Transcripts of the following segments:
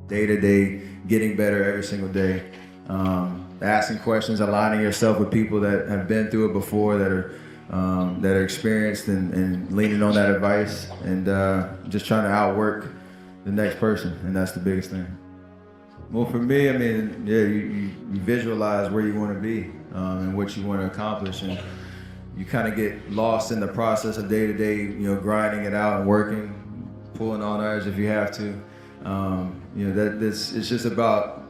day-to-day, getting better every single day. Asking questions, aligning yourself with people that have been through it before, that are experienced, and leaning on that advice, and just trying to outwork the next person, and that's the biggest thing. Well, for me, I mean, yeah, you visualize where you want to be and what you want to accomplish, and you kind of get lost in the process of day-to-day, grinding it out and working, pulling on edge if you have to. It's just about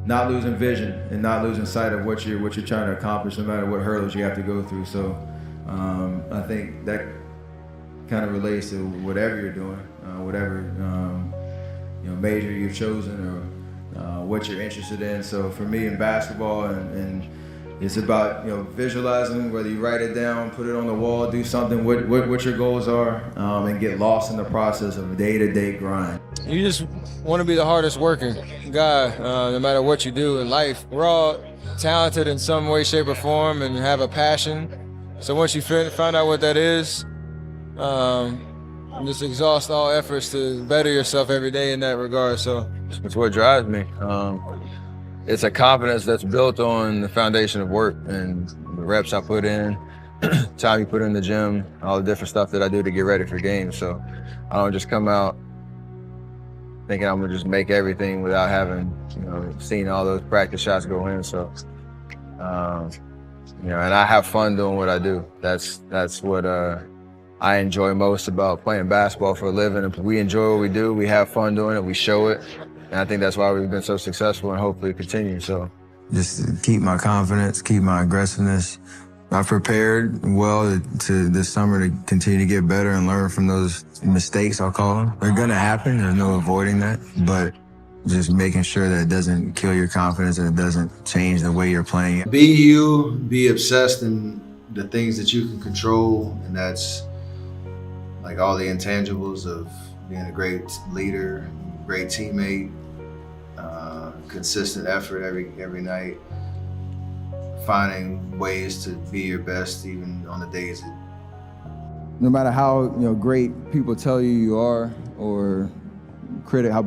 not losing vision and not losing sight of what you're trying to accomplish, no matter what hurdles you have to go through. So I think that kind of relates to whatever you're doing, whatever major you've chosen, or what you're interested in. So for me in basketball, and it's about visualizing, whether you write it down, put it on the wall, do something, what your goals are, and get lost in the process of a day-to-day grind. You just want to be the hardest working guy, no matter what you do in life. We're all talented in some way, shape, or form, and have a passion. So once you find out what that is, just exhaust all efforts to better yourself every day in that regard. So it's what drives me. It's a confidence that's built on the foundation of work and the reps I put in, time you put in the gym, all the different stuff that I do to get ready for games. So I don't just come out thinking I'm gonna just make everything without having, seen all those practice shots go in. So, and I have fun doing what I do. That's what I enjoy most about playing basketball for a living. If we enjoy what we do, we have fun doing it, we show it. And I think that's why we've been so successful, and hopefully continue. So just keep my confidence, keep my aggressiveness. I prepared well to this summer to continue to get better and learn from those mistakes, I'll call them. They're gonna happen, there's no avoiding that, but just making sure that it doesn't kill your confidence and it doesn't change the way you're playing. Be you, be obsessed in the things that you can control, and that's like all the intangibles of being a great leader, great teammate, consistent effort every night, finding ways to be your best even on the days that... No matter how great people tell you are, or how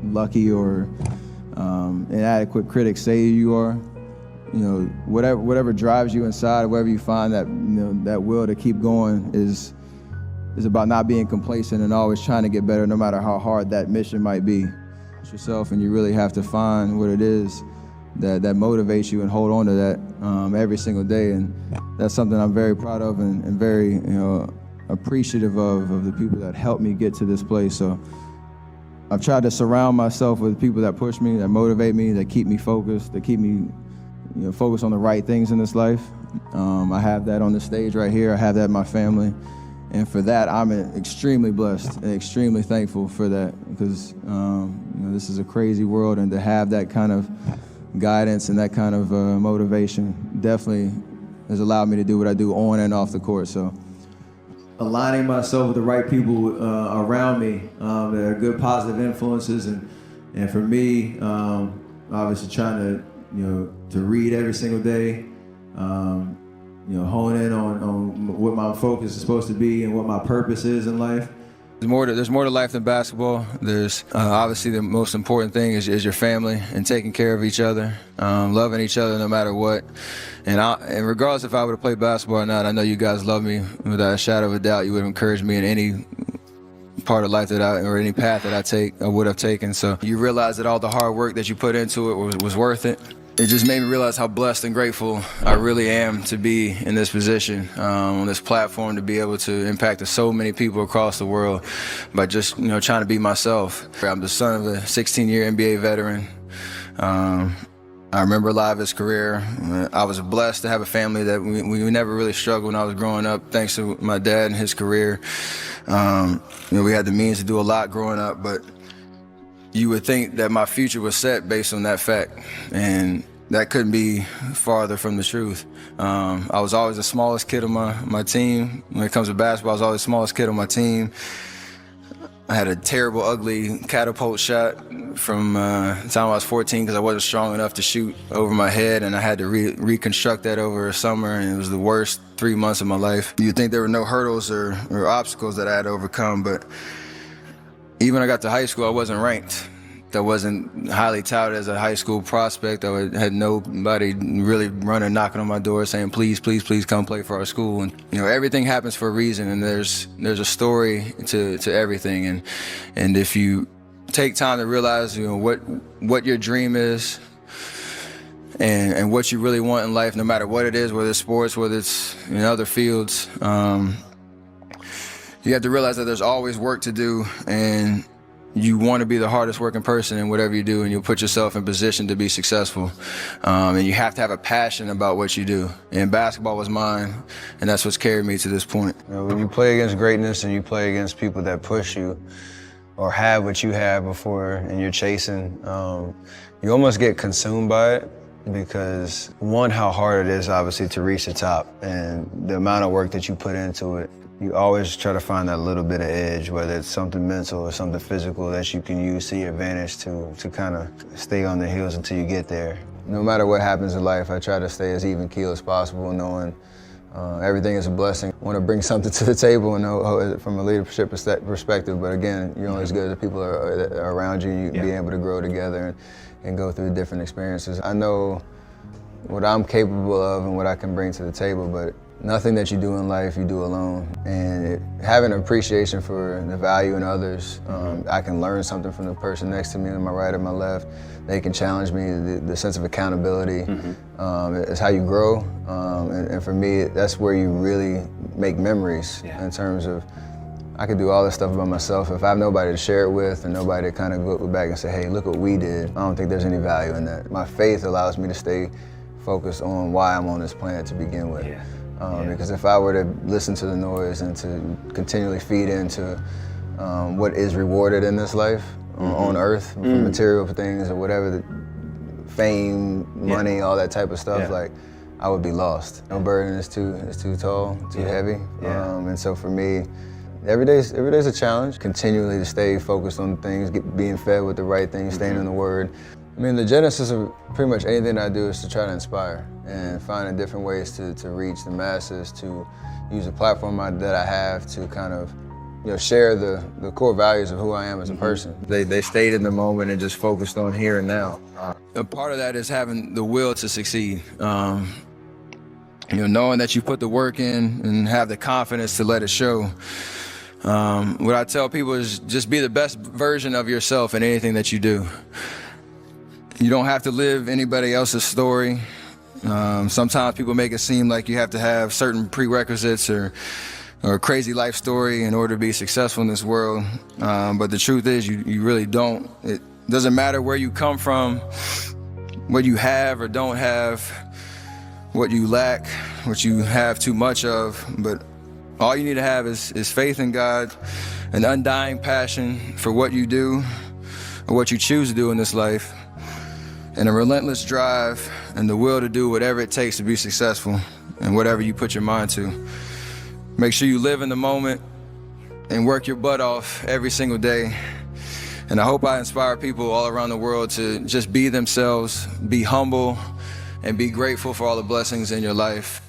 lucky or inadequate critics say you are, whatever drives you inside, wherever you find that that will to keep going is about not being complacent and always trying to get better, no matter how hard that mission might be. It's yourself, and you really have to find what it is that motivates you and hold on to that every single day. And that's something I'm very proud of and very appreciative of the people that helped me get to this place. So I've tried to surround myself with people that push me, that motivate me, that keep me focused, that keep me focused on the right things in this life. I have that on the stage right here. I have that in my family. And for that, I'm extremely blessed and extremely thankful for that, because this is a crazy world, and to have that kind of guidance and that kind of motivation definitely has allowed me to do what I do on and off the court. So aligning myself with the right people around me that are good, positive influences, and for me, obviously trying to read every single day. Hone in on what my focus is supposed to be and what my purpose is in life. There's more to life than basketball. There's obviously the most important thing is your family and taking care of each other, loving each other no matter what. And regardless if I would have played basketball or not, I know you guys love me without a shadow of a doubt. You would have encouraged me in any part of life or any path that I would have taken. So you realize that all the hard work that you put into it was worth it. It just made me realize how blessed and grateful I really am to be in this position, on this platform, to be able to impact so many people across the world by just trying to be myself. I'm the son of a 16-year NBA veteran. I remember a lot of his career. I was blessed to have a family that we never really struggled when I was growing up, thanks to my dad and his career. We had the means to do a lot growing up, but you would think that my future was set based on that fact, and that couldn't be farther from the truth. I was always the smallest kid on my team. When it comes to basketball, I was always the smallest kid on my team. I had a terrible, ugly catapult shot from the time I was 14 because I wasn't strong enough to shoot over my head, and I had to reconstruct that over a summer, and it was the worst 3 months of my life. You'd think there were no hurdles or obstacles that I had to overcome, but even when I got to high school, I wasn't ranked. I wasn't highly touted as a high school prospect. I had nobody really running, knocking on my door saying, please, please, please come play for our school. And, you know, everything happens for a reason, and there's a story to everything. And if you take time to realize, you know, what your dream is, and what you really want in life, no matter what it is, whether it's sports, whether it's in other fields, you have to realize that there's always work to do, and you want to be the hardest working person in whatever you do, and you'll put yourself in position to be successful. And you have to have a passion about what you do. And basketball was mine, and that's what's carried me to this point. You know, when you play against greatness and you play against people that push you or have what you have before and you're chasing, you almost get consumed by it. Because one, how hard it is obviously to reach the top, and the amount of work that you put into it. You always try to find that little bit of edge, whether it's something mental or something physical that you can use to your advantage to kind of stay on the heels until you get there. No matter what happens in life, I try to stay as even keel as possible, knowing everything is a blessing. I want to bring something to the table and know from a leadership perspective, but again, you're only as good as the people that are around you, and you be able to grow together and go through different experiences. I know what I'm capable of and what I can bring to the table, but nothing that you do in life, you do alone. And having an appreciation for the value in others, I can learn something from the person next to me on my right or my left. They can challenge me, the sense of accountability. It's how you grow. And for me, that's where you really make memories in terms of, I could do all this stuff by myself. If I have nobody to share it with and nobody to kind of go back and say, hey, look what we did, I don't think there's any value in that. My faith allows me to stay focused on why I'm on this planet to begin with. Because if I were to listen to the noise and to continually feed into what is rewarded in this life on earth, from material things or whatever, fame, money, all that type of stuff, like, I would be lost. No burden is too tall, too heavy. And so for me, every day's a challenge. Continually to stay focused on things, being fed with the right things, staying in the Word. I mean, the genesis of pretty much anything I do is to try to inspire and finding different ways to reach the masses, to use the platform that I have to kind of, you know, share the core values of who I am as a person. They stayed in the moment and just focused on here and now. A part of that is having the will to succeed. You know, knowing that you put the work in and have the confidence to let it show. What I tell people is just be the best version of yourself in anything that you do. You don't have to live anybody else's story. Sometimes people make it seem like you have to have certain prerequisites or a crazy life story in order to be successful in this world. But the truth is you really don't. It doesn't matter where you come from, what you have or don't have, what you lack, what you have too much of, but all you need to have is faith in God, an undying passion for what you do or what you choose to do in this life, and a relentless drive and the will to do whatever it takes to be successful and whatever you put your mind to. Make sure you live in the moment and work your butt off every single day. And I hope I inspire people all around the world to just be themselves, be humble, and be grateful for all the blessings in your life.